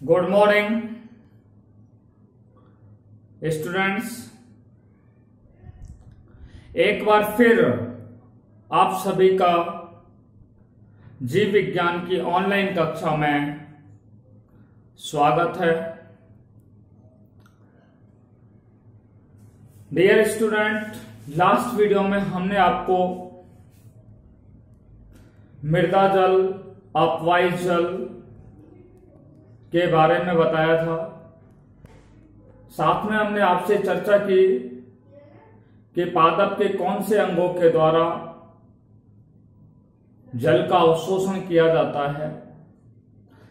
Good morning students. एक बार फिर आप सभी का जीव विज्ञान की ऑनलाइन कक्षा में स्वागत है। डियर स्टूडेंट, लास्ट वीडियो में हमने आपको मृदा जल, अपवाही जल के बारे में बताया था। साथ में हमने आपसे चर्चा की कि पादप के कौन से अंगों के द्वारा जल का अवशोषण किया जाता है।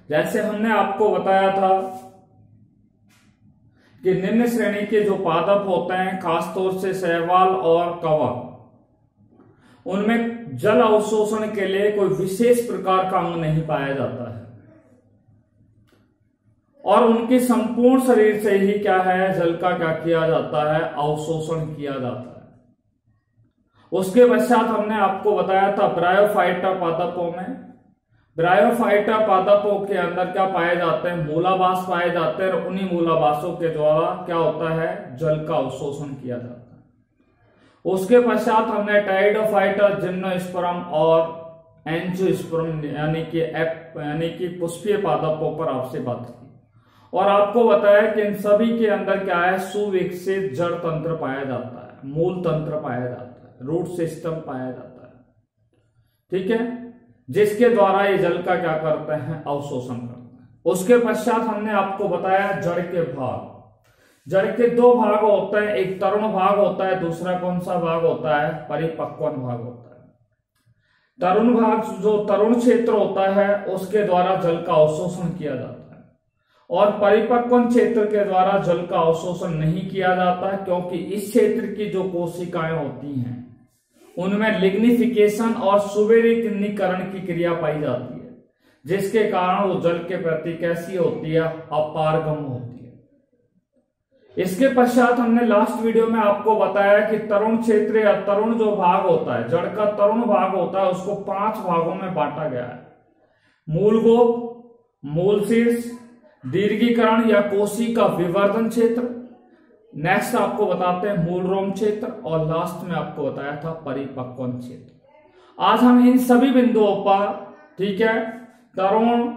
जैसे हमने आपको बताया था कि निम्न श्रेणी के जो पादप होते हैं, खासतौर से शैवाल और कवक, उनमें जल अवशोषण के लिए कोई विशेष प्रकार का अंग नहीं पाया जाता है और उनके संपूर्ण शरीर से ही क्या है, जल का क्या किया जाता है, अवशोषण किया जाता है। उसके पश्चात हमने आपको बताया था ब्रायोफाइटा पादपों में, ब्रायोफाइटा पादपों के अंदर क्या पाए जाते हैं, मूलावास पाए जाते हैं और उन्हीं मूलावासों के द्वारा क्या होता है, जल का अवशोषण किया जाता है। उसके पश्चात हमने टाइडोफाइटा, जिम्नोस्पर्म और एंजियोस्पर्म यानी कि पुष्पीय पादपों पर आपसे बात की और आपको बताया कि इन सभी के अंदर क्या है, सुविकसित जड़ तंत्र पाया जाता है, मूल तंत्र पाया जाता है, रूट सिस्टम पाया जाता है। ठीक है, जिसके द्वारा ये जल का क्या करते हैं, अवशोषण करते हैं। उसके पश्चात हमने आपको बताया जड़ के भाग। जड़ के दो भाग होते हैं, एक तरुण भाग होता है, दूसरा कौन सा भाग होता है, परिपक्वन भाग होता है। तरुण भाग, जो तरुण क्षेत्र होता है, उसके द्वारा जल का अवशोषण किया जाता है और परिपक्वन क्षेत्र के द्वारा जल का अवशोषण नहीं किया जाता, क्योंकि इस क्षेत्र की जो कोशिकाएं होती हैं उनमें लिग्निफिकेशन और सुवेरीकरण की क्रिया पाई जाती है, जिसके कारण वो जल के प्रति कैसी होती है, अपारगम होती है। इसके पश्चात हमने लास्ट वीडियो में आपको बताया कि तरुण क्षेत्र या तरुण जो भाग होता है, जड़ का तरुण भाग होता है, उसको 5 भागों में बांटा गया है। मूलगोप, मूल शीर्ष, दीर्घीकरण या कोशिका विवर्धन क्षेत्र, नेक्स्ट आपको बताते हैं मूल रोम क्षेत्र और लास्ट में आपको बताया था परिपक्वन क्षेत्र। आज हम इन सभी बिंदुओं पर, ठीक है, तरुण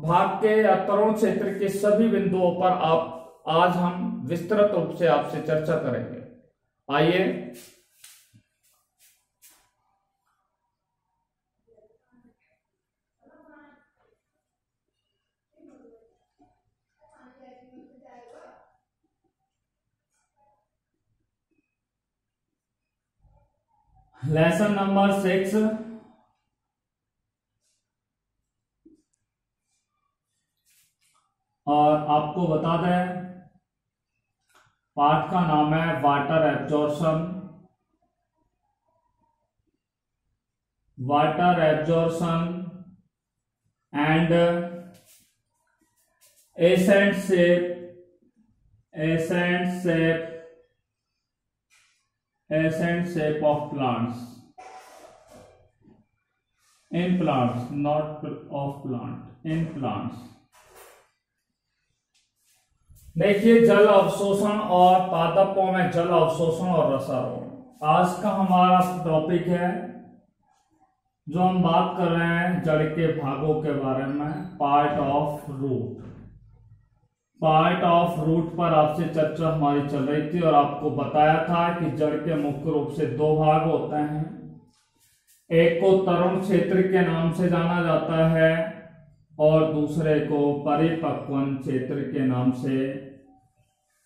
भाग के या तरुण क्षेत्र के सभी बिंदुओं पर आज हम विस्तृत रूप से आपसे चर्चा करेंगे। आइए लेसन नंबर 6, और आपको बता दें पाठ का नाम है water absorption, water absorption and ascent shape of plants in plants, not of plant, in plants. देखिए, जल अवशोषण और पादपों में जल अवशोषण और रसारोहण आज का हमारा टॉपिक है। जो हम बात कर रहे हैं जड़ के भागों के बारे में, part of root. Part of root पर आपसे चर्चा हमारी चल रही थी और आपको बताया था कि जड़ के मुख्य रूप से 2 भाग होते हैं। एक को तरुण क्षेत्र के नाम से जाना जाता है और दूसरे को परिपक्वन क्षेत्र के नाम से,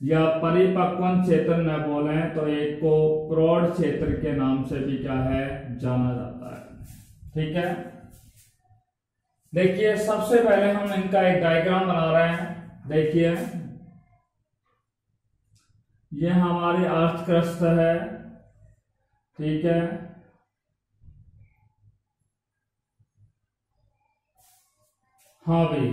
या परिपक्वन क्षेत्र न बोले तो एक को प्रौढ़ क्षेत्र के नाम से भी क्या है, जाना जाता है। ठीक है, देखिए सबसे पहले हम इनका एक डायग्राम बना रहे हैं। देखिए, ये हमारी अर्थ क्रस्ट है, ठीक है, हाँ भाई,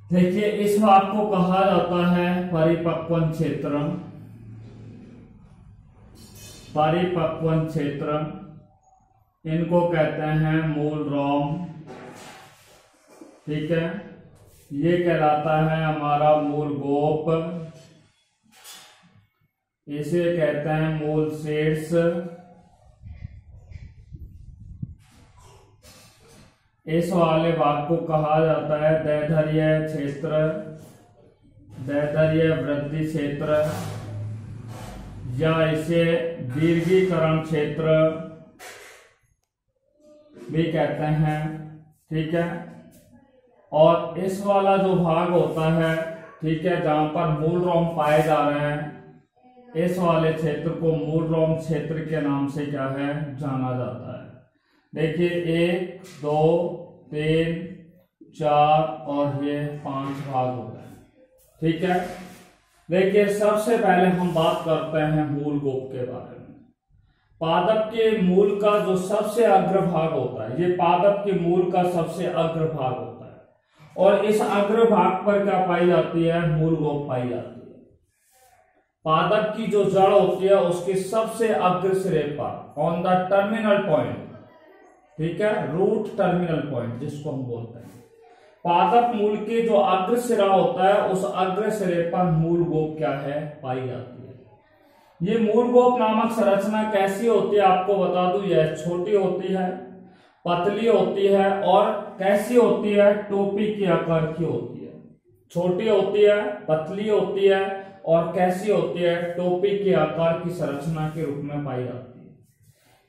देखिए इस भाग को कहा जाता है परिपक्वन क्षेत्र। परिपक्वन क्षेत्र इनको कहते हैं मूल रोम। ठीक है, ये कहलाता है हमारा मूल गोप, इसे कहते हैं मूल शीर्ष। इस वाले भाग को कहा जाता है दैर्ध्य क्षेत्र, दैर्ध्य वृद्धि क्षेत्र, या इसे दीर्घीकरण क्षेत्र भी कहते हैं। ठीक है, और इस वाला जो भाग होता है, ठीक है, जहां पर मूल रोम पाए जा रहे हैं, इस वाले क्षेत्र को मूल रोम क्षेत्र के नाम से क्या है जाना जाता है। देखिए 1 2 3 4 और ये 5 भाग हो गए। ठीक है, देखिए सबसे पहले हम बात करते हैं मूल गोप के बारे में। पादप के मूल का जो सबसे अग्रभाग होता है, ये पादप के मूल का सबसे अग्रभाग होता है, और इस अग्रभाग पर क्या पाई जाती है, मूल गोप पाई जाती है। पादप की जो जड़ होती है उसके सबसे अग्र सिरे पर, ऑन द टर्मिनल पॉइंट, ठीक है, रूट टर्मिनल पॉइंट जिसको हम बोलते हैं, पादप मूल के जो अग्र सिरा होता है उस अग्र सिरे पर मूल गोप क्या है पाई जाती है। ये मूल गोप नामक संरचना कैसी होती है आपको बता दूं, यह छोटी होती है, पतली होती है, और कैसी होती है, टोपी के आकार की होती है। छोटी होती है, पतली होती है, और कैसी होती है, टोपी के आकार की संरचना के रूप में पाई जाती है।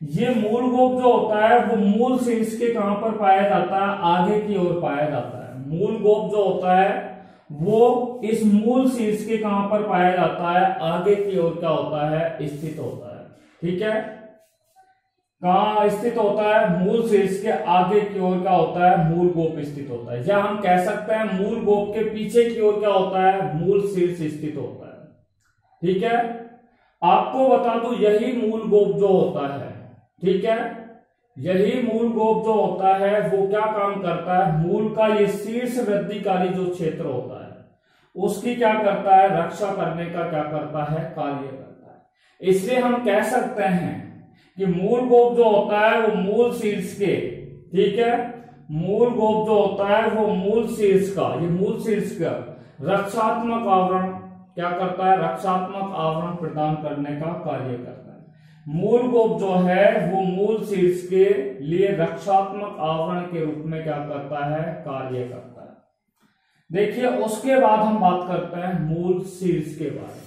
ये मूल गोप जो होता है वो मूल शीर्ष के कहां पर पाया जाता है, आगे की ओर पाया जाता है। मूल गोप जो होता है वो इस मूल शीर्ष के कहां पर पाया जाता है, आगे की ओर क्या होता है, स्थित होता है। ठीक है, कहां स्थित होता है, मूल शीर्ष के आगे की ओर क्या होता है, मूल गोप स्थित होता है। या हम कह सकते हैं मूल गोप के पीछे की ओर क्या होता है, मूल शीर्ष स्थित होता है। ठीक है, आपको बता दूं यही मूल गोप जो होता है, ठीक है, यही मूल गोप जो होता है वो क्या काम करता है, मूल का ये शीर्ष वृद्धिकारी जो क्षेत्र होता है उसकी क्या करता है, रक्षा करने का क्या करता है, कार्य करता है। इसलिए हम कह सकते हैं कि मूल गोप जो होता है वो मूल शीर्ष के, ठीक है, मूल गोप जो होता है वो मूल शीर्ष का, ये मूल शीर्ष का रक्षात्मक आवरण क्या करता है, रक्षात्मक आवरण प्रदान करने का कार्य करता है। मूल गोप जो है वो मूल शीर्ष के लिए रक्षात्मक आवरण के रूप में क्या करता है, कार्य करता है। देखिए उसके बाद हम बात करते हैं मूल शीर्ष के बारे में।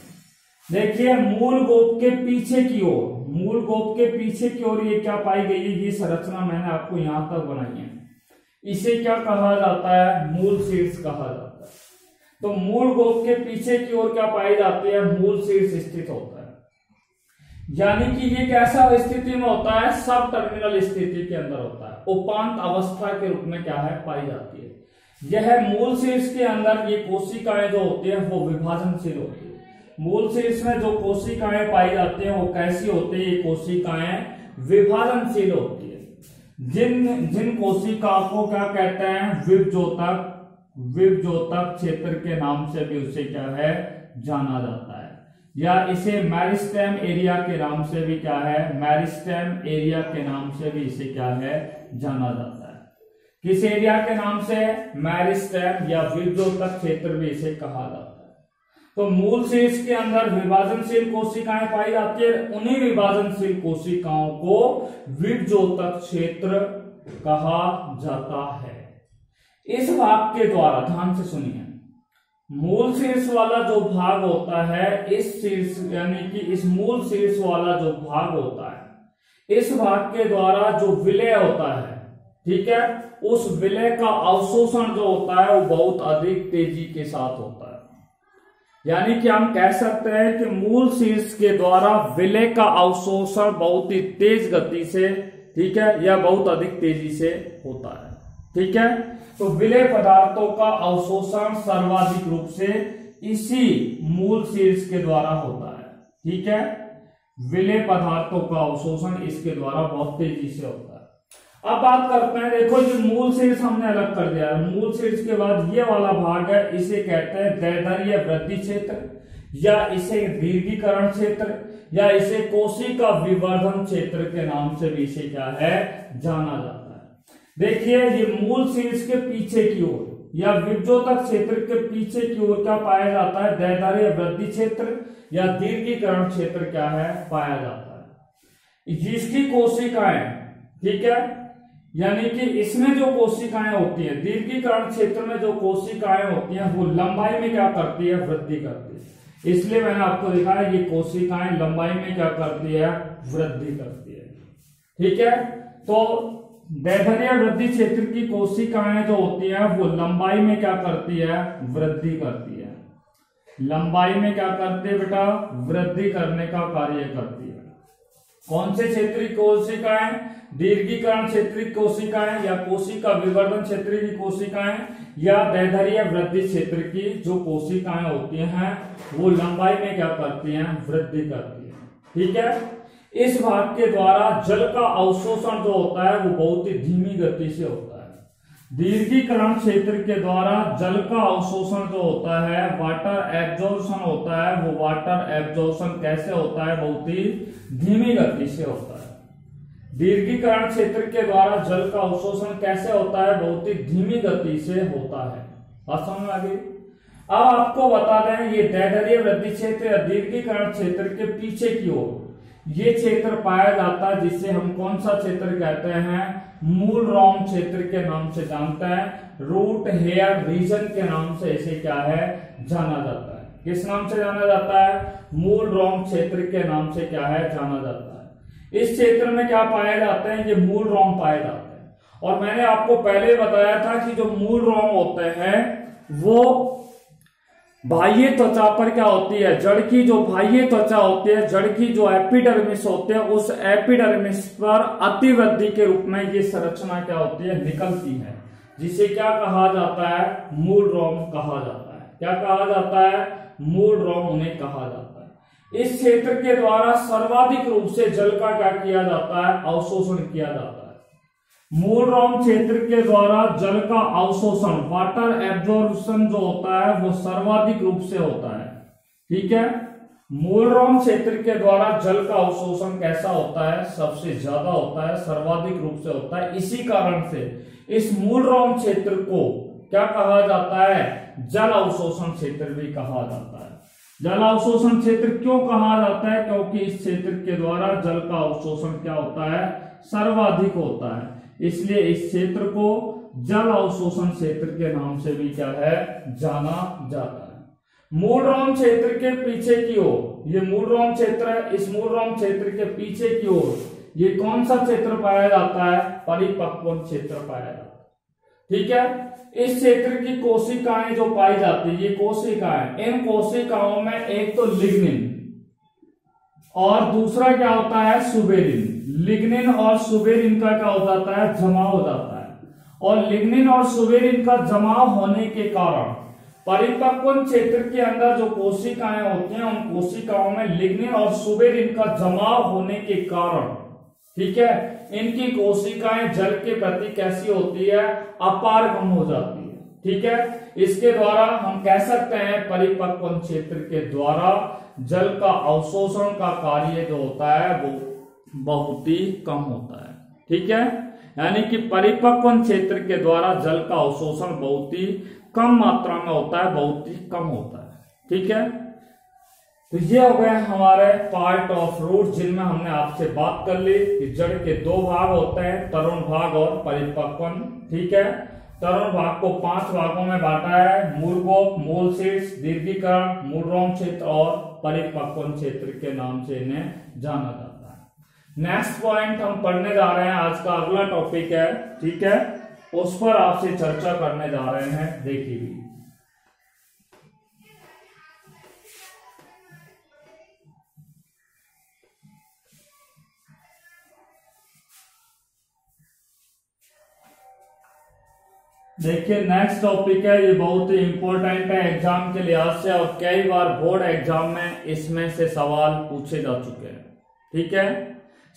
देखिए मूल गोप के पीछे की ओर, मूल गोप के पीछे की ओर ये क्या पाई गई है, ये संरचना मैंने आपको यहां तक बनाई है, इसे क्या कहा जाता है, मूल शीर्ष कहा जाता है। तो मूल गोप के पीछे की ओर क्या पाई जाती है, मूल शीर्ष स्थित होता है। यानी कि ये कैसा स्थिति में होता है, सब टर्मिनल स्थिति के अंदर होता है, उपांत अवस्था के रूप में क्या है पाई जाती है। यह मूल शीर्ष के अंदर ये कोशिकाएं जो होती है वो विभाजनशील होती है। मूल शीर्ष में जो कोशिकाएं पाई जाती है वो कैसी होती है, ये कोशिकाएं विभाजनशील होती है। जिन कोशिकाओं को क्या कहते हैं, विभजोतक, विभजोतक क्षेत्र के नाम से भी उसे क्या है जाना जाता है, या इसे मेरिस्टेम एरिया के नाम से भी क्या है, मेरिस्टेम एरिया के नाम से भी इसे क्या है जाना जाता है। किस एरिया के नाम से, मेरिस्टेम या विभजोतक क्षेत्र भी इसे कहा जाता है। तो मूल शीर्ष के अंदर विभाजनशील कोशिकाएं पाई जाती है, उन्हीं विभाजनशील कोशिकाओं को विभजोतक क्षेत्र कहा जाता है। इस भाग के द्वारा ध्यान से सुनिए, मूल शीर्ष वाला जो भाग होता है, इस शीर्ष यानी कि इस मूल शीर्ष वाला जो भाग होता है, इस भाग के द्वारा जो विलय होता है, ठीक है, उस विलय का अवशोषण जो होता है वो बहुत अधिक तेजी के साथ होता है। यानी कि हम कह सकते हैं कि मूल शीर्ष के द्वारा विलय का अवशोषण बहुत ही तेज गति से, ठीक है, या बहुत अधिक तेजी से होता है। ठीक है, तो विलय पदार्थों का अवशोषण सर्वाधिक रूप से इसी मूल शीर्ष के द्वारा होता है। ठीक है, विलय पदार्थों का अवशोषण इसके द्वारा बहुत तेजी से होता है। अब बात करते हैं, देखो ये मूल शीर्ष हमने अलग कर दिया है। मूल शीर्ष के बाद ये वाला भाग है, इसे कहते हैं द्वैधारीय वृद्धि क्षेत्र, या इसे दीर्घीकरण क्षेत्र, या इसे कोशिका विवर्धन क्षेत्र के नाम से भी इसे क्या है जाना जाता है। देखिए ये मूल शीर्ष के पीछे की ओर या विभजोतक क्षेत्र के पीछे की ओर क्या पाया जाता है, द्वैधारीय वृद्धि क्षेत्र या दीर्घीकरण क्षेत्र क्या है पाया जाता है। जिसकी कोशिकाएं, ठीक है, यानी कि इसमें जो कोशिकाएं होती हैं, दीर्घीकरण क्षेत्र में जो कोशिकाएं होती हैं वो लंबाई में क्या करती है, वृद्धि करती है। इसलिए मैंने आपको दिखाया ये कोशिकाएं लंबाई में क्या करती है, वृद्धि करती है। ठीक है, तो द्वैधारीय वृद्धि क्षेत्र की कोशिकाएं जो होती हैं वो लंबाई में क्या करती है, वृद्धि करती है। लंबाई में क्या करती है बेटा, वृद्धि करने का कार्य करती है। कौन से क्षेत्र की कोशिकाएं, दीर्घीकरण क्षेत्र की कोशिकाएं, या कोशिका विवर्धन क्षेत्र की कोशिकाएं, या द्वैधारीय वृद्धि क्षेत्र की जो कोशिकाएं होती हैं वो लंबाई में क्या करती हैं, वृद्धि करती है। ठीक है, इस भाग के द्वारा जल का अवशोषण जो होता है वो बहुत ही धीमी गति से होता है। दीर्घीकरण क्षेत्र के द्वारा जल का अवशोषण जो होता है, वाटर एब्जॉर्प्शन होता है, वो वाटर एब्जॉर्प्शन कैसे होता है, बहुत ही धीमी गति से होता है। दीर्घीकरण क्षेत्र के द्वारा जल का अवशोषण कैसे होता है, बहुत ही धीमी गति से होता है। बात समझ में आ गई। अब आपको बता दें ये द्वैधारीय वृद्धि क्षेत्र या दीर्घीकरण क्षेत्र के पीछे की ओर ये क्षेत्र पाया जाता है, जिसे हम कौन सा क्षेत्र कहते हैं, मूल रोम क्षेत्र के नाम से जानते हैं। रूट हेयर रीजन के नाम से इसे क्या है जाना जाता है। किस नाम से जाना जाता है, मूल रोम क्षेत्र के नाम से क्या है जाना जाता है। इस क्षेत्र में क्या पाए जाते हैं, ये मूल रोम पाए जाते हैं। और मैंने आपको पहले बताया था कि जो मूल रोम होते हैं वो बाह्य त्वचा पर क्या होती है, जड़ की जो बाह्य त्वचा होती है, जड़ की जो एपिडर्मिस होते हैं, उस एपिडर्मिस पर अतिवृद्धि के रूप में ये संरचना क्या होती है, निकलती है, जिसे क्या कहा जाता है, मूल रोम कहा जाता है। क्या कहा जाता है, मूल रोम उन्हें कहा जाता है। इस क्षेत्र के द्वारा सर्वाधिक रूप से जल का क्या किया जाता है, अवशोषण किया जाता है। मूल रोम क्षेत्र के द्वारा जल का अवशोषण, वाटर एब्जॉर्प्शन जो होता है वो सर्वाधिक रूप से होता है। ठीक है, मूल रोम क्षेत्र के द्वारा जल का अवशोषण कैसा होता है, सबसे ज्यादा होता है, सर्वाधिक रूप से होता है। इसी कारण से इस मूल रोम क्षेत्र को क्या कहा जाता है, जल अवशोषण क्षेत्र भी कहा जाता है। जल अवशोषण क्षेत्र क्यों कहा जाता है, क्योंकि इस क्षेत्र के द्वारा जल का अवशोषण क्या होता है, सर्वाधिक होता है, इसलिए इस क्षेत्र को जल अवशोषण क्षेत्र के नाम से भी क्या है जाना जाता है। मूल रोम क्षेत्र के पीछे की ओर, ये मूल रोम क्षेत्र है, इस मूल रोम क्षेत्र के पीछे की ओर ये कौन सा क्षेत्र पाया जाता है, परिपक्व क्षेत्र पाया जाता है। ठीक है, इस क्षेत्र की कोशिकाएं जो पाई जाती है, ये कोशिकाएं, इन कोशिकाओं में एक तो लिग्निन और दूसरा क्या होता है, सुबेरिन। लिग्निन और सुबेरिन का क्या हो जाता है, जमाव हो जाता है। और लिग्निन और सुबेरिन का जमाव होने के कारण परिपक्व क्षेत्र के अंदर जो कोशिकाएं होती हैं, उन कोशिकाओं में लिग्निन और सुबेरिन का जमाव होने के कारण, ठीक है, इनकी कोशिकाएं जल के प्रति कैसी होती है, अपारगम हो जाती है। ठीक है, इसके द्वारा हम कह सकते हैं परिपक्व क्षेत्र के द्वारा जल का अवशोषण का कार्य जो होता है वो बहुत ही कम होता है। ठीक है, यानी कि परिपक्व क्षेत्र के द्वारा जल का अवशोषण बहुत ही कम मात्रा में होता है, बहुत ही कम होता है। ठीक है, तो ये हो गए हमारे पार्ट ऑफ रूट, जिनमें हमने आपसे बात कर ली कि जड़ के दो भाग होते हैं, तरुण भाग और परिपक्व। ठीक है, तरुण भाग को 5 भागों में बांटा है, मूलगोप, मूल शीर्ष, दीर्घीकरण, मूल रोम क्षेत्र और परिपक्व क्षेत्र के नाम से इन्हें जाना जाता है। नेक्स्ट पॉइंट हम पढ़ने जा रहे हैं, आज का अगला टॉपिक है, ठीक है, उस पर आपसे चर्चा करने जा रहे हैं। देखिए, देखिए नेक्स्ट टॉपिक है, ये बहुत ही इंपॉर्टेंट है एग्जाम के लिहाज से, और कई बार बोर्ड एग्जाम में इसमें से सवाल पूछे जा चुके हैं। ठीक है,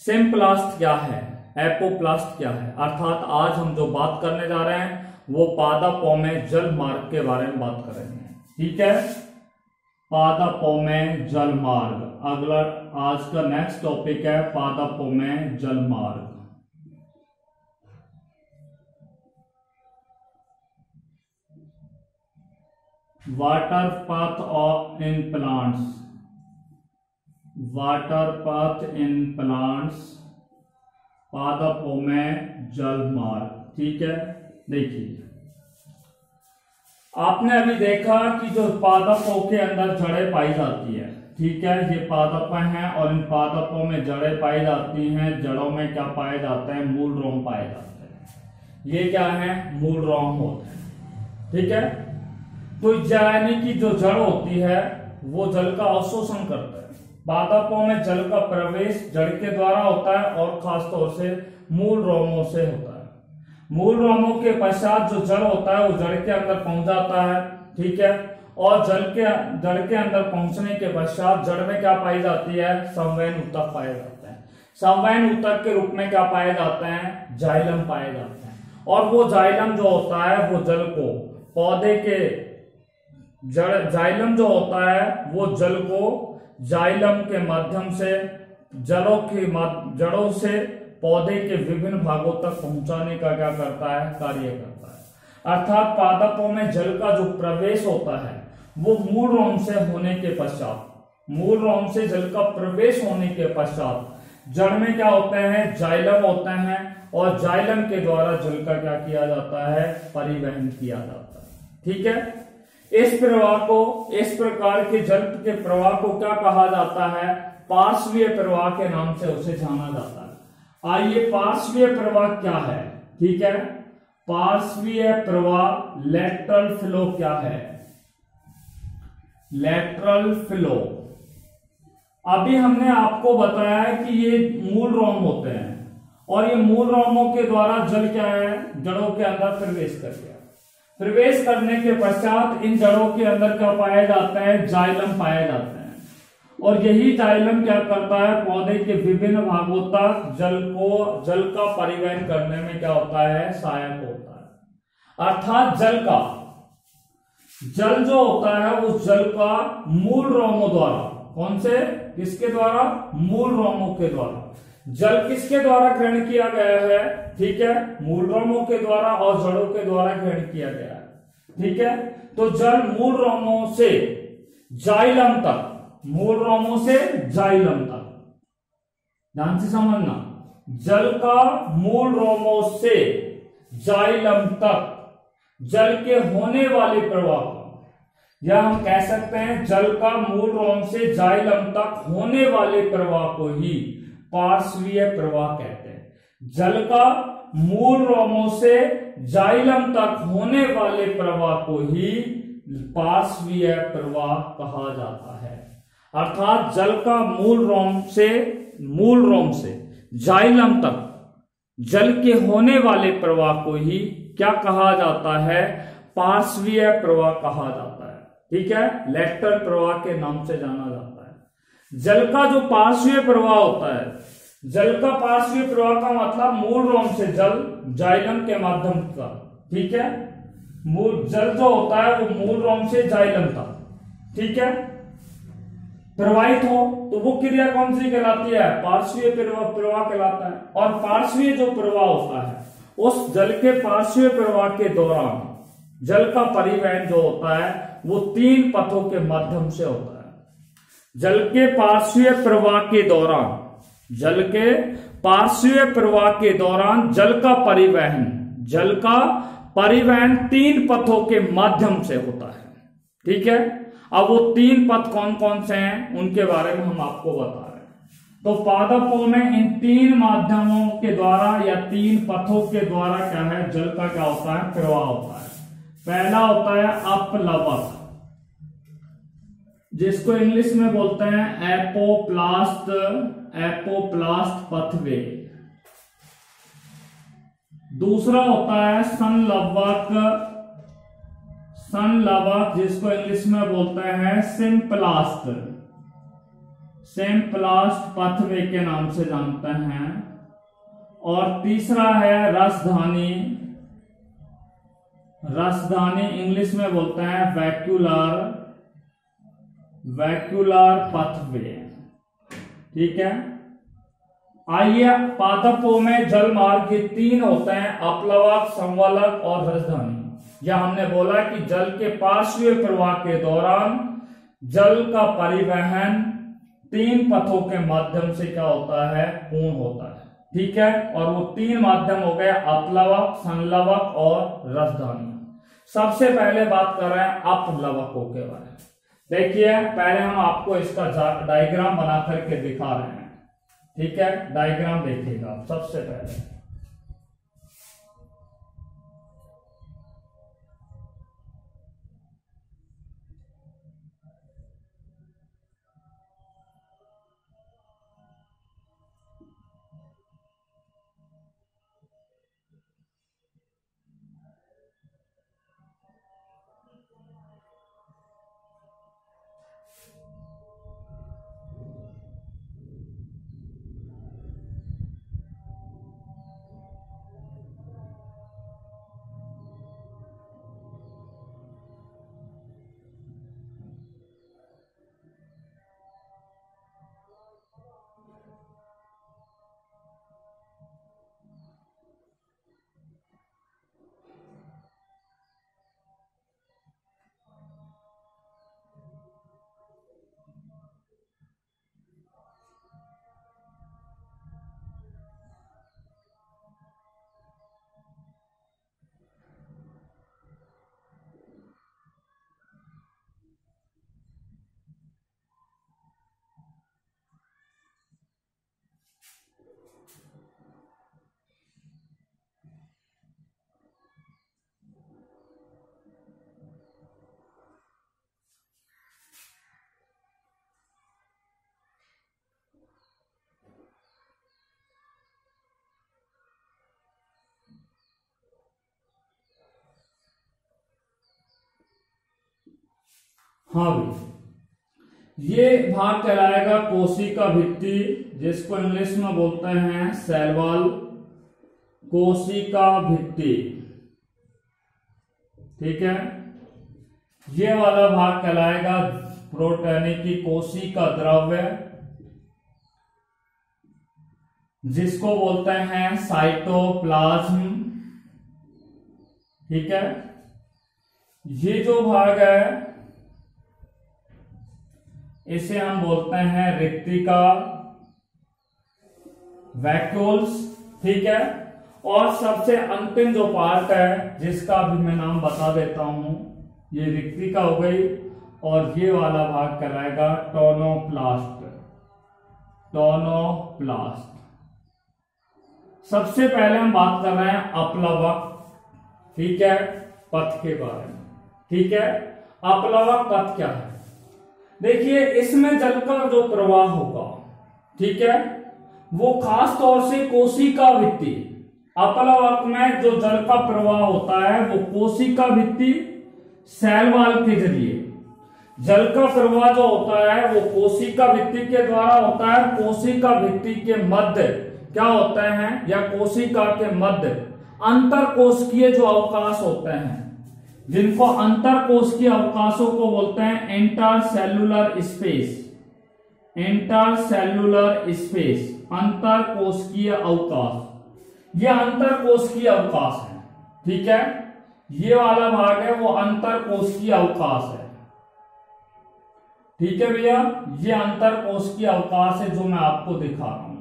सिम्प्लास्ट क्या है, एपोप्लास्ट क्या है। अर्थात आज हम जो बात करने जा रहे हैं वो पादपों में जल मार्ग के बारे में बात करेंगे। ठीक है, पादपों में जल मार्ग अगला आज का नेक्स्ट टॉपिक है, पादपों में जल मार्ग। Water path of in plants, water path in plants, पादपों में जल मार्ग। ठीक है, देखिए आपने अभी देखा कि जो पादपों के अंदर जड़ें पाई जाती है, ठीक है, ये पादप हैं और इन पादपों में जड़ें पाई जाती हैं। जड़ों में क्या पाए जाते हैं, मूल रोम पाए जाते हैं। ये क्या है, मूल रोम होते हैं। ठीक है, तो यानी कि जो जड़ होती है वो जल का अवशोषण करता है। पादपों में जल का प्रवेश जड़ के द्वारा होता है और खासतौर से मूल रोमों से होता है। मूल रोमों के पश्चात जो जड़ होता है वो जड़ के अंदर पहुंच जाता है। ठीक है, और जड़ के अंदर पहुंचने के पश्चात जड़ में क्या पाई जाती है, संवहन ऊतक पाए जाते हैं। संवहन ऊतक के रूप में क्या पाए जाते हैं, जाइलम पाए जाते हैं। और वो जाइलम जो होता है वो जल को पौधे के जाइलम जो होता है वो जल को जाइलम के माध्यम से जड़ों से पौधे के विभिन्न भागों तक पहुंचाने का क्या करता है, कार्य करता है। अर्थात पादपों में जल का जो प्रवेश होता है वो मूल रोम से होने के पश्चात, मूल रोम से जल का प्रवेश होने के पश्चात जड़ में क्या होते हैं, जाइलम होते हैं और जाइलम के द्वारा जल का क्या किया जाता है, परिवहन किया जाता है। ठीक है, इस प्रवाह को, इस प्रकार के जल के प्रवाह को क्या कहा जाता है, पार्श्वीय प्रवाह के नाम से उसे जाना जाता है। आइए पार्श्वीय प्रवाह क्या है। ठीक है, पार्श्वीय प्रवाह लेटरल फ्लो क्या है, लेटरल फ्लो। अभी हमने आपको बताया कि ये मूल रोम होते हैं और ये मूल रोमों के द्वारा जल क्या है, जड़ों के अंदर प्रवेश कर गया। प्रवेश करने के पश्चात इन जड़ों के अंदर क्या पाया जाता है, जाइलम पाए जाते हैं। और यही जाइलम क्या करता है, पौधे के विभिन्न भागों तक जल का परिवहन करने में क्या होता है, सहायक होता है। अर्थात जल जो होता है उस जल का मूल रोमों द्वारा, कौन से, किसके द्वारा, मूल रोमों के द्वारा। जल किसके द्वारा ग्रहण किया गया है, ठीक है, मूल रोमों के द्वारा और जड़ों के द्वारा ग्रहण किया गया है। ठीक है, तो जल मूल रोमों से जाइलम तक, मूल रोमों से जाइलम तक, ध्यान से समझना, जल का मूल रोमों से जाइलम तक जल के होने वाले प्रवाह को, या हम कह सकते हैं जल का मूल रोम से जाइलम तक होने वाले प्रवाह को ही पार्श्वीय प्रवाह कहते हैं। जल का मूल रोमों से जाइलम तक होने वाले प्रवाह को ही पार्श्वीय प्रवाह कहा जाता है। अर्थात जल का मूल रोम से जाइलम तक जल के होने वाले प्रवाह को ही क्या कहा जाता है, पार्श्वीय प्रवाह कहा जाता है। ठीक है, लेटरल प्रवाह के नाम से जाना जाता है। जल का जो पार्श्वीय प्रवाह होता है, जल का पार्श्वीय प्रवाह का मतलब मूल रोम से जल जाइलम के माध्यम का, ठीक है, मूल जल जो होता है वो मूल रोम से जाइलम तक, ठीक है, प्रवाहित हो तो वो क्रिया कौन सी कहलाती है, पार्श्वीय प्रवाह कहलाता है। और पार्श्वीय जो प्रवाह होता है उस जल के पार्श्वीय प्रवाह के दौरान जल का परिवहन जो होता है वो 3 पथों के माध्यम से होता है। जल के पार्श्वीय प्रवाह के दौरान, जल के पार्श्वीय प्रवाह के दौरान जल का परिवहन 3 पथों के माध्यम से होता है। ठीक है, अब वो 3 पथ कौन कौन से हैं उनके बारे में हम आपको बता रहे हैं। तो पादपों में इन 3 माध्यमों के द्वारा या 3 पथों के द्वारा क्या है, जल का क्या होता है, प्रवाह होता है। पहला होता है अपलवक, जिसको इंग्लिश में बोलते हैं एपोप्लास्ट पथवे। दूसरा होता है संलवक, जिसको इंग्लिश में बोलते हैं सिम्प्लास्ट पथवे के नाम से जानते हैं। और तीसरा है रसधानी। रसधानी इंग्लिश में बोलते हैं वैक्यूलर पाथवे। ठीक है। आइए, पादपों में जल मार्ग के 3 होते हैं, अपलवक, संवलक और रसधानी। यह हमने बोला कि जल के पार्श्वीय प्रवाह के दौरान जल का परिवहन 3 पथों के माध्यम से क्या होता है, पूर्ण होता है। ठीक है। और वो 3 माध्यम हो गए अपलवक, संलवक और रसधानी। सबसे पहले बात कर रहे हैं अपलवकों के बारे में। देखिए, पहले हम आपको इसका डायग्राम बना करके दिखा रहे हैं। ठीक है, डायग्राम देखिएगा आप सबसे पहले। हाँ भी, ये भाग कहलाएगा कोशिका भित्ति, जिसको इंग्लिश में बोलते हैं सेल वॉल, कोशिका भित्ति। ठीक है। ये वाला भाग कहलाएगा प्रोटोन की कोशिका द्रव्य, जिसको बोलते हैं साइटोप्लाज्म। ठीक है। ये जो भाग है इसे हम बोलते हैं रिक्तिका, वैक्यूल्स। ठीक है। और सबसे अंतिम जो पार्ट है, जिसका भी मैं नाम बता देता हूं, ये रिक्तिका हो गई, और ये वाला भाग कहलाएगा टोनोप्लास्ट। टोनोप्लास्ट। सबसे पहले हम बात कर रहे हैं अपलवक, ठीक है, पथ के बारे में। ठीक है। अपलवक पथ क्या है? देखिए, इसमें जल का जो प्रवाह होगा, ठीक है, वो खास तौर से कोशिका भित्ति। अपलवक में जो जल का प्रवाह होता है वो कोशिका भित्ति सेल वॉल के जरिए। जल का प्रवाह जो होता है वो कोशिका भित्ति के द्वारा होता है। कोशिका भित्ति के मध्य क्या होते हैं, या कोशिका के मध्य अंतरकोशिकीय जो अवकाश होते हैं, जिनको अंतरकोशिकीय अवकाशों को बोलते हैं इंटरसेल्युलर स्पेस। इंटरसेल्युलर स्पेस, अंतरकोशिकीय अवकाश। ये अंतरकोशिकीय अवकाश है। ठीक है। ये वाला भाग है वो अंतरकोशिकीय अवकाश है। ठीक है भैया, ये अंतरकोशिकीय अवकाश है जो मैं आपको दिखा रहा हूं।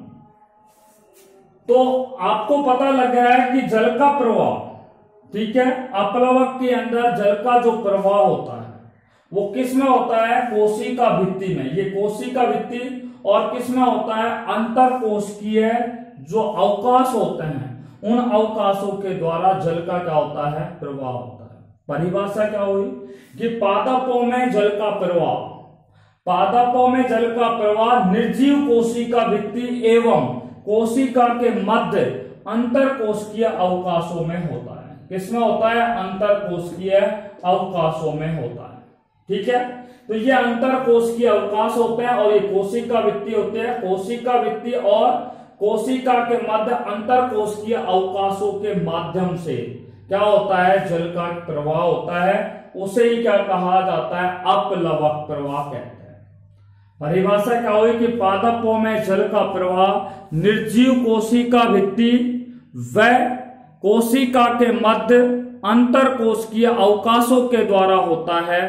तो आपको पता लग गया है कि जल का प्रवाह, ठीक है, अपलवक के अंदर जल का जो प्रवाह होता है वो किस में होता है, कोशिका भित्ति में। ये कोशिका भित्ति, और किस में होता है, अंतरकोशिकीय जो अवकाश होते हैं, उन अवकाशों के द्वारा जल का क्या होता है, प्रवाह होता है। परिभाषा क्या हुई कि पादपों में जल का प्रवाह, पादपों में जल का प्रवाह निर्जीव कोशिका भित्ति एवं कोशिका के मध्य अंतरकोशिकीय अवकाशों में होता है। किसमें होता है, अंतरकोशिकीय अवकाशों में होता है। ठीक है। तो ये अंतरकोशिकीय अवकाश होते हैं और ये कोशिका भित्ति होते हैं। कोशिका भित्ति और कोशिका के मध्य अंतर कोशिकीय अवकाशों के माध्यम से क्या होता है, जल का प्रवाह होता है, उसे ही क्या कहा जाता है, अपलवक प्रवाह कहते हैं। परिभाषा क्या हुई कि पादपों में जल का प्रवाह निर्जीव कोशिका भित्ति व कोशिका के मध्य अंतर कोशिकीय अवकाशों के द्वारा होता है।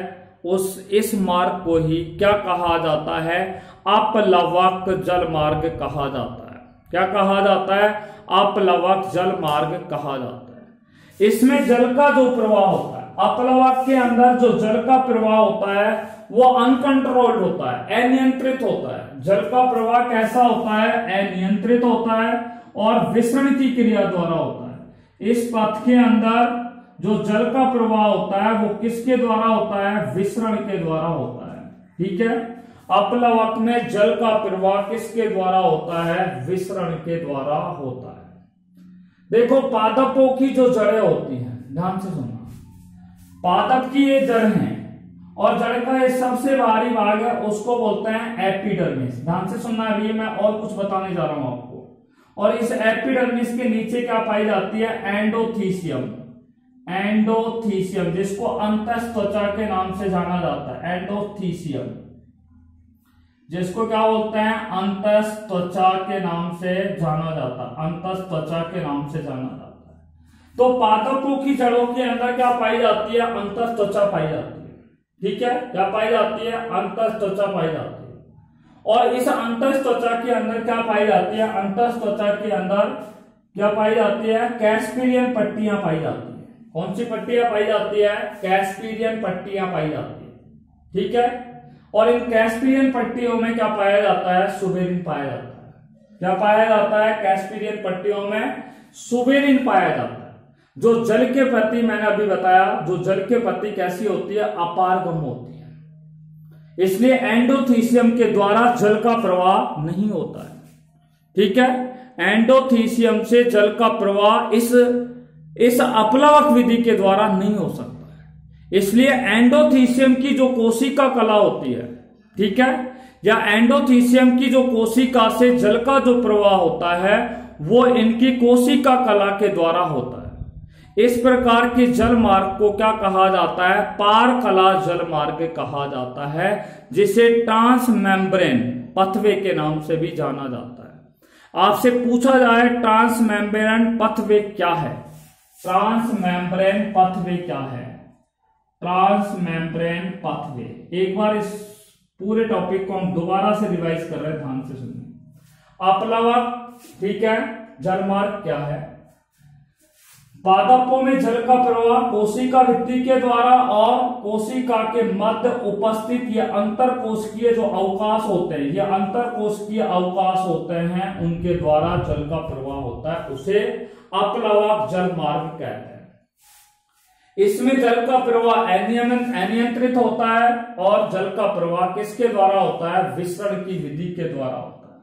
इस मार्ग को ही क्या कहा जाता है, अपलवक जल मार्ग कहा जाता है। क्या कहा जाता है, अपलवक जल मार्ग कहा जाता है। इसमें जल का जो प्रवाह होता है, अपलवक के अंदर जो जल का प्रवाह होता है वो अनकंट्रोल्ड होता है, अनियंत्रित होता है। जल का प्रवाह कैसा होता है, अनियंत्रित होता है और विसरण की क्रिया द्वारा होता है। इस पथ के अंदर जो जल का प्रवाह होता है वो किसके द्वारा होता है, विसरण के द्वारा होता है। ठीक है, अपलवक में जल का प्रवाह किसके द्वारा होता है, विसरण के द्वारा होता है। देखो पादपों की जो जड़ें होती हैं, ध्यान से सुनना, पादप की ये जड़ है और जड़ का ये सबसे बाहरी भाग है, उसको बोलते हैं एपिडर्मिस। ध्यान से सुनना, अभी मैं और कुछ बताने जा रहा हूं आपको। और इस एपिडर्मिस के नीचे क्या पाई जाती है, एंडोथीसियम। एंडोथीसियम जिसको अंतःत्वचा के नाम से जाना जाता है, एंडोथीसियम जिसको क्या बोलते हैं, अंतःत्वचा के नाम से जाना जाता है, अंतःत्वचा के नाम से जाना जाता है। तो पादपों की जड़ों के अंदर क्या पाई जाती है, अंतःत्वचा पाई जाती है। ठीक है, क्या पाई जाती है, अंतःत्वचा पाई जाती है। और इस अंतःत्वचा के अंदर क्या पाई जाती है, अंतःत्वचा के अंदर क्या पाई जाती है, कैस्पीरियन पट्टियां पाई जाती है। कौन सी पट्टियां पाई जाती है, कैस्पीरियन पट्टियां पाई जाती है। ठीक है, और इन कैस्पीरियन पट्टियों में क्या पाया जाता है, सुबेरिन पाया जाता है। क्या पाया जाता है, कैस्पीरियन पट्टियों में सुबेरिन पाया जाता है। जो जल के प्रति मैंने अभी बताया, जो जल के प्रति कैसी होती है, अपारगम होती है। इसलिए एंडोथीसियम के द्वारा जल का प्रवाह नहीं होता है। ठीक है, एंडोथीसियम से जल का प्रवाह इस अपलवक विधि के द्वारा नहीं हो सकता है। इसलिए एंडोथीसियम की जो कोशिका कला होती है, ठीक है, या एंडोथीसियम की जो कोशिका से जल का जो प्रवाह होता है वो इनकी कोशिका कला के द्वारा होता है। इस प्रकार के जल मार्ग को क्या कहा जाता है, पार कला जल मार्ग कहा जाता है, जिसे ट्रांसमेम्ब्रेन पथवे के नाम से भी जाना जाता है। आपसे पूछा जाए ट्रांसमेम्ब्रेन पथवे क्या है, ट्रांसमेम्ब्रेन पथवे क्या है, ट्रांसमेम्ब्रेन पथवे। एक बार इस पूरे टॉपिक को हम दोबारा से रिवाइज कर रहे हैं, ध्यान से सुनिए। अपलवक, ठीक है, जलमार्ग क्या है, पादपों में जल का प्रवाह कोशिका भित्ति के द्वारा और कोशिका के मध्य उपस्थित ये अंतर कोशिकीय जो अवकाश होते हैं, ये अंतर कोशिकीय अवकाश होते हैं, उनके द्वारा जल का प्रवाह होता है, उसे अपलवक जल मार्ग कहते हैं। इसमें जल का प्रवाह अनियंत्रित होता है और जल का प्रवाह किसके द्वारा होता है, विसरण की विधि के द्वारा होता है।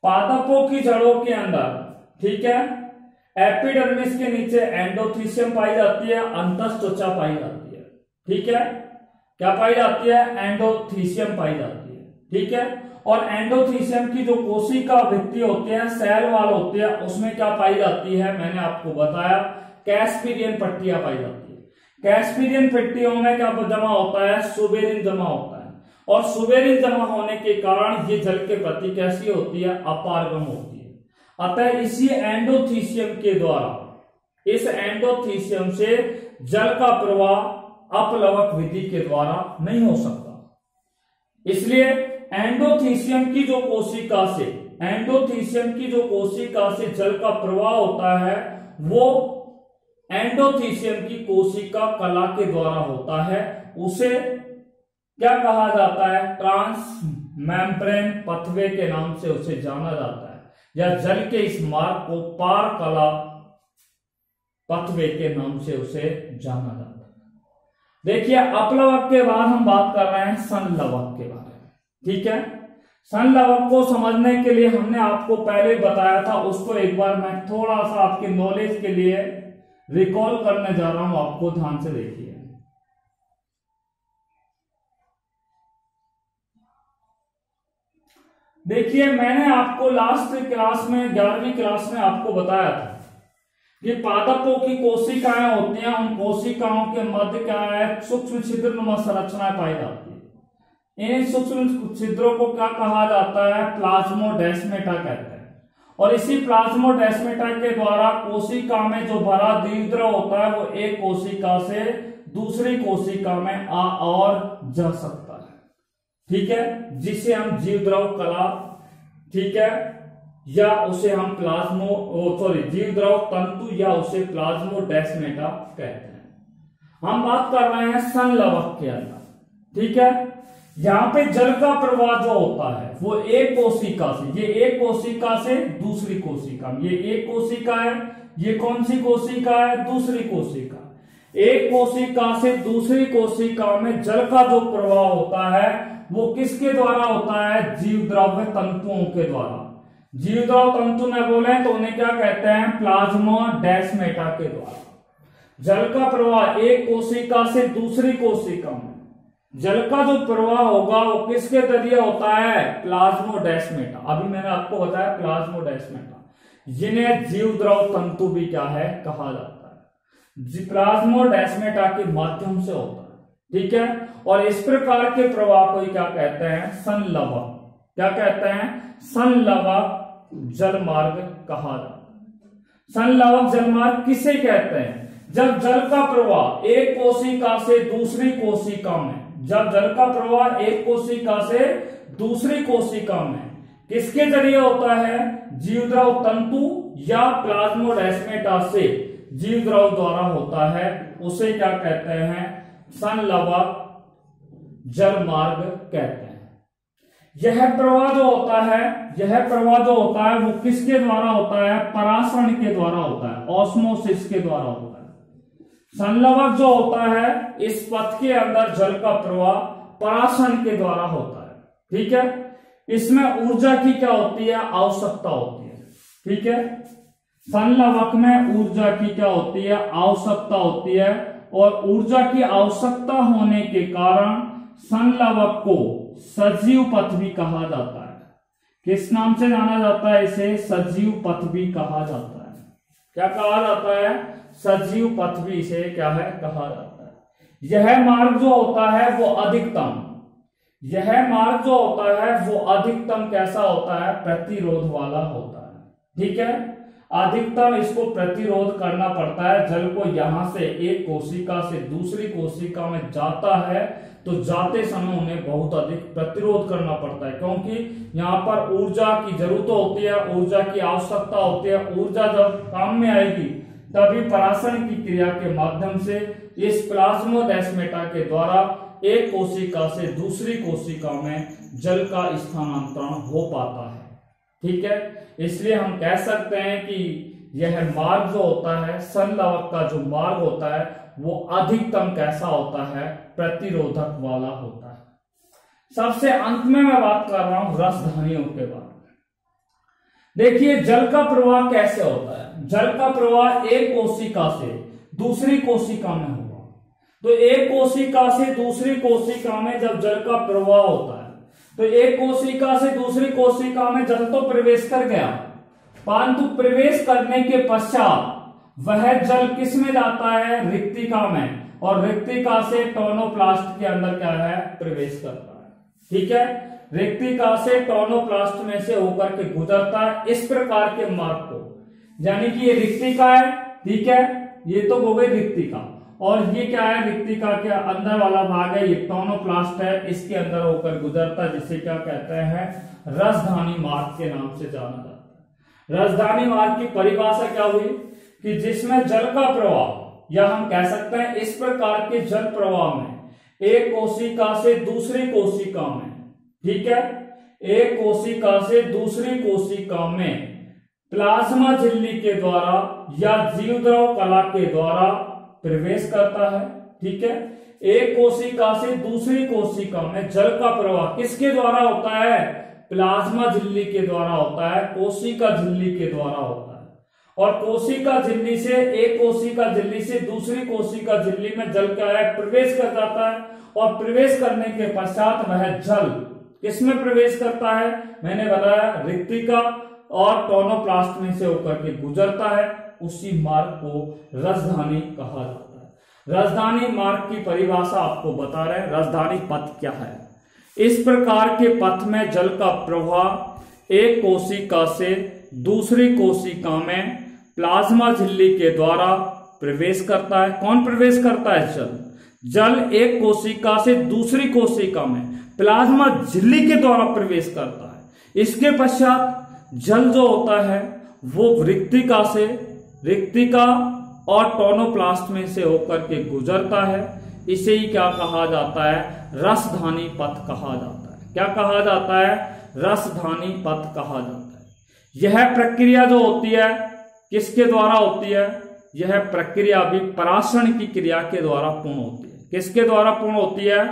पादपों की जड़ों के अंदर, ठीक है, एपिडर्मिस के नीचे एंडोथीसियम पाई जाती है, अंतःत्वचा पाई जाती है। ठीक है, क्या पाई जाती है, एंडोथीसियम पाई जाती है। ठीक है, और एंडोथीसियम की जो कोशिका भित्ति होती है, सेल वाल होती है, उसमें क्या पाई जाती है, मैंने आपको बताया, कैस्पीरियन पट्टियां पाई जाती है। कैस्पीरियन पट्टियों में क्या जमा होता है, सुबेरिन जमा होता है, और सुबेरिन जमा होने के कारण ये जल के प्रति कैसी होती है, अपारगम होती है। अतः इसी एंडोथीसियम के द्वारा, इस एंडोथीसियम से जल का प्रवाह अपलवक विधि के द्वारा नहीं हो सकता। इसलिए एंडोथीसियम की जो कोशिका से, एंडोथीसियम की जो कोशिका से जल का प्रवाह होता है वो एंडोथीसियम की कोशिका कला के द्वारा होता है। उसे क्या कहा जाता है, ट्रांसमेम्ब्रेन पथवे के नाम से उसे जाना जाता है, या जल के इस मार्ग को पार कला पथवे के नाम से उसे जाना जाता है। देखिए, अपलवक के बाद हम बात कर रहे हैं संलवक के बारे में। ठीक है, संलवक को समझने के लिए हमने आपको पहले बताया था, उसको एक बार मैं थोड़ा सा आपके नॉलेज के लिए रिकॉल करने जा रहा हूं, आपको ध्यान से देखिए। देखिए मैंने आपको लास्ट क्लास में 11वीं क्लास में आपको बताया था कि पादपों की कोशिकाएं होती हैं, उन कोशिकाओं के मध्य क्या है, सूक्ष्म छिद्रनुमा संरचनाएं पाई जाती है। इन सूक्ष्म छिद्रों को क्या कहा जाता है, प्लाज्मोडेस्माटा कहते हैं। और इसी प्लाज्मोडेस्माटा के द्वारा कोशिका में जो भरा द्विद्रव होता है वो एक कोशिका से दूसरी कोशिका में आ और जा सकता है, ठीक है, जिसे हम जीवद्रव कला, ठीक है, या उसे हम जीवद्रव तंतु या उसे प्लाज्मोडेस्माटा कहते हैं। हम बात कर रहे हैं संलवक के अंदर, ठीक है। यहां पे जल का प्रवाह जो होता है वो एक कोशिका से, ये एक कोशिका से दूसरी कोशिका, ये एक कोशिका है, ये कौन सी कोशिका है, दूसरी कोशिका। एक कोशिका से दूसरी कोशिका में जल का जो प्रवाह होता है वो किसके द्वारा होता है, जीवद्रव्य तंतुओं के द्वारा। जीवद्रव तंतु में बोले तो उन्हें क्या कहते हैं, प्लाज्मोडेस्माटा के द्वारा। जल का प्रवाह एक कोशिका से दूसरी कोशिका में, जल का जो प्रवाह होगा वो किसके जरिए होता है, प्लाज्मोडेस्माटा। अभी मैंने आपको बताया प्लाज्मोडेस्माटा, जिन्हें जीवद्रव तंतु भी क्या है कहा जाता है, प्लाज्मोडेस्माटा के माध्यम से होता है, ठीक है। और इस प्रकार के प्रवाह को क्या कहते हैं, संलवक। क्या कहते हैं, संलवक जलमार्ग कहा जाता है। संलवक जलमार्ग किसे कहते हैं, जब जल का प्रवाह एक कोशिका से दूसरी कोशिका में, जब जल का प्रवाह एक कोशिका से दूसरी कोशिका में किसके जरिए होता है, जीवद्रव तंतु या प्लाज्मोडेस्माटा से जीवद्रव द्वारा होता है, उसे क्या कहते हैं, संलवक जलमार्ग कहते हैं। यह प्रवाह जो होता है, यह प्रवाह जो होता है वो किसके द्वारा होता है, परासरण के द्वारा होता है, ऑस्मोसिस के द्वारा होता है। संलवक जो होता है इस पथ के अंदर जल का प्रवाह परासरण के द्वारा होता है, ठीक है। इसमें ऊर्जा की क्या होती है, आवश्यकता होती है, ठीक है। संलवक में ऊर्जा की क्या होती है, आवश्यकता होती है। और ऊर्जा की आवश्यकता होने के कारण संलवक को सजीव पथ भी कहा जाता है। किस नाम से जाना जाता है इसे, सजीव पथ भी कहा जाता है। क्या कहा जाता है, सजीव पथ भी इसे क्या है कहा जाता है। यह मार्ग जो होता है वो अधिकतम, यह मार्ग जो होता है वो अधिकतम कैसा होता है, प्रतिरोध वाला होता है, ठीक है। अधिकतम इसको प्रतिरोध करना पड़ता है। जल को यहां से एक कोशिका से दूसरी कोशिका में जाता है तो जाते समय उन्हें बहुत अधिक प्रतिरोध करना पड़ता है, क्योंकि यहाँ पर ऊर्जा की जरूरत होती है, ऊर्जा की आवश्यकता होती है। ऊर्जा जब काम में आएगी तभी परासरण की क्रिया के माध्यम से इस प्लाज्मोडेस्माटा के द्वारा एक कोशिका से दूसरी कोशिका में जल का स्थानांतरण हो पाता है, ठीक है। इसलिए हम कह सकते हैं कि यह मार्ग जो होता है, संलवक का जो मार्ग होता है वो अधिकतम कैसा होता है, प्रतिरोधक वाला होता है। सबसे अंत में मैं बात कर रहा हूं रसधानियों के बारे में। देखिए जल का प्रवाह कैसे होता है, जल का प्रवाह एक कोशिका से दूसरी कोशिका में होगा। तो एक कोशिका से दूसरी कोशिका में जब जल का प्रवाह होता है तो एक कोशिका से दूसरी कोशिका में जल तो प्रवेश कर गया, परंतु प्रवेश करने के पश्चात वह जल किस में जाता है, रिक्तिका में, और रिक्तिका से टोनोप्लास्ट के अंदर क्या है, प्रवेश करता है, ठीक है। रिक्तिका से टोनोप्लास्ट में से होकर के गुजरता है। इस प्रकार के मार्ग को, यानी कि ये रिक्तिका है, ठीक है, ये तो हो गई रिक्तिका, और ये क्या है, रिक्तिका के अंदर वाला भाग है, ये टोनोप्लास्ट है, इसके अंदर होकर गुजरता है, जिसे क्या कहते हैं, रसधानी मार्ग के नाम से जाना जाता है। रसधानी मार्ग की परिभाषा क्या हुई कि जिसमें जल का प्रवाह, या हम कह सकते हैं इस प्रकार के जल प्रवाह में एक कोशिका से दूसरी कोशिका में, ठीक है, एक कोशिका से दूसरी कोशिका में प्लाज्मा झिल्ली के द्वारा या जीवद्रव कला के द्वारा प्रवेश करता है, ठीक है। एक कोशिका से दूसरी कोशिका में जल का प्रवाह किसके द्वारा होता है, प्लाज्मा झिल्ली के द्वारा होता है, कोशिका झिल्ली के द्वारा होता है। और कोशिका झिल्ली से, एक कोशिका झिल्ली से दूसरी कोशिका झिल्ली में जल क्या है, प्रवेश कर जाता है, और प्रवेश करने के पश्चात वह जल किसमें प्रवेश करता है? मैंने बताया रिक्तिका और टोनोप्लास्ट में से होकर के गुजरता है, उसी मार्ग को राजधानी कहा जाता है। राजधानी मार्ग की परिभाषा आपको बता रहे हैं, राजधानी पथ क्या है। इस प्रकार के पथ में जल का प्रवाह एक कोशिका से दूसरी कोशिका में प्लाज्मा झिल्ली के द्वारा प्रवेश करता है। कौन प्रवेश करता है? जल एक कोशिका से दूसरी कोशिका में प्लाज्मा झिल्ली के द्वारा प्रवेश करता है। इसके पश्चात जल जो होता है वो रिक्तिका और टोनोप्लास्ट में से होकर के गुजरता है। इसे ही क्या कहा जाता है? रसधानी पथ कहा जाता है। क्या कहा जाता है? रसधानी पथ कहा जाता है। यह प्रक्रिया जो होती है किसके द्वारा होती है? यह प्रक्रिया भी परासरण की क्रिया के द्वारा पूर्ण होती है। किसके द्वारा पूर्ण होती है?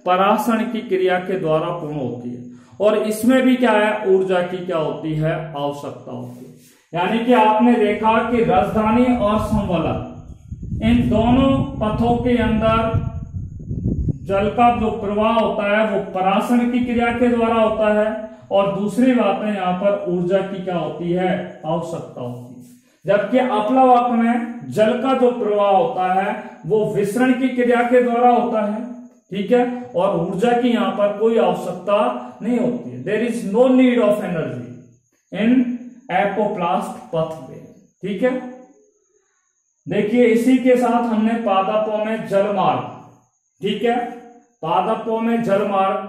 परासरण की क्रिया के द्वारा पूर्ण होती है। और इसमें भी क्या है? ऊर्जा की क्या होती है? आवश्यकता होती है। यानी कि आपने देखा कि राजधानी और संवलक इन दोनों पथों के अंदर जल का जो प्रवाह होता है वो परासरण की क्रिया के द्वारा होता है, और दूसरी बात है यहाँ पर ऊर्जा की क्या होती है? आवश्यकता होती है। जबकि अपलवक में जल का जो प्रवाह होता है वो विसरण की क्रिया के द्वारा होता है, ठीक है, और ऊर्जा की यहां पर कोई आवश्यकता नहीं होती है। There is no need of energy in apoplast पथ में, ठीक है। देखिए इसी के साथ हमने पादपों में जलमार्ग, ठीक है, पादपों में जलमार्ग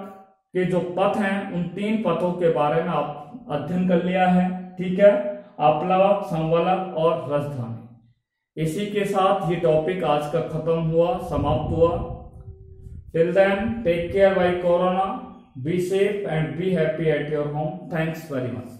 के जो पथ हैं उन 3 पथों के बारे में आप अध्ययन कर लिया है, ठीक है, अपलवक, संवलक और राजधानी। इसी के साथ ये टॉपिक आज का खत्म हुआ, समाप्त हुआ। Till then take care by corona, be safe and be happy at your home. Thanks very much.